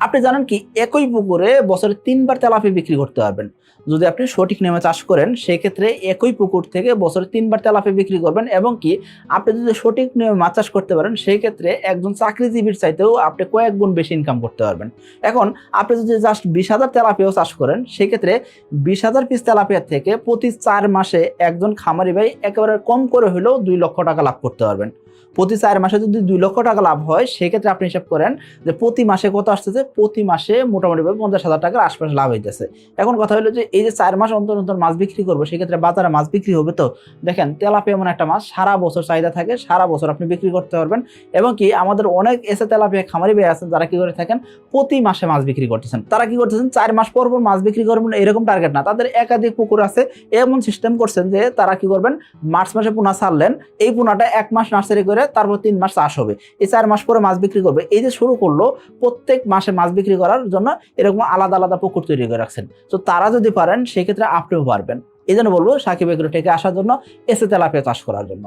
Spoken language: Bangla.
আপনি জানেন কি একই পুকুরে বছরে ৩ বার তেলাপিয়া বিক্রি করতে পারবেন। যদি আপনি সঠিক নিয়মে চাষ করেন সেক্ষেত্রে একই পুকুর থেকে বছরে ৩ বার তেলাপিয়া বিক্রি করবেন এবং কি আপনি যদি সঠিক নিয়মে মাছ চাষ করতে পারেন সেই ক্ষেত্রে একজন চাকরিজীবীর চাইতেও আপনি কয়েক গুণ বেশি ইনকাম করতে পারবেন। এখন আপনি যদি জাস্ট ২০,০০০ তেলাপিয়াও চাষ করেন সেক্ষেত্রে ২০,০০০ পিস তেলাপিয়ার থেকে প্রতি ৪ মাসে একজন খামারি ভাই একেবারে কম করে হলেও ২ লক্ষ টাকা লাভ করতে পারবেন। প্রতি ৪ মাসে যদি ২ লক্ষ টাকা লাভ হয় সেক্ষেত্রে আপনি হিসাব করেন যে প্রতি মাসে কত আসতেছে, প্রতি মাসে মোটামুটিভাবে ৫০,০০০ টাকার আশপাশে লাভ হইতেছে। এখন কথা হলো যে এই যে ৪ মাস অন্তর অন্তর মাছ বিক্রি করবো সেক্ষেত্রে বাজারে মাছ বিক্রি হবে তো। দেখেন তেলাপিয়া এমন একটা মাছ সারা বছর চাহিদা থাকে, সারা বছর আপনি বিক্রি করতে পারবেন এবং কি আমাদের অনেক এসে তেলাপিয়া খামারি ভাই আছেন যারা কি করে থাকেন প্রতি মাসে মাছ বিক্রি করতেছেন। তারা কি করতেছেন ৪ মাস পর পর মাছ বিক্রি করবেন এরকম টার্গেট না, তাদের একাধিক পুকুর আছে। এমন সিস্টেম করছেন যে তারা কি করবেন মার্চ মাসে পোনা ছাড়লেন, এই পোনাটা ১ মাস নার্সারি করে তারপর ৩ মাস চাষ হবে, এই ৪ মাস পরে মাছ বিক্রি করবে। এই যে শুরু করলো প্রত্যেক মাসে মাছ বিক্রি করার জন্য এরকম আলাদা আলাদা পুকুর তৈরি করে রাখছেন। তো তারা যদি পারেন সেক্ষেত্রে আপনিও পারবেন। এই জন্য বলবো সাকিব এগ্রোটেকে আসার জন্য, এসে তেলাপিয়া চাষ করার জন্য।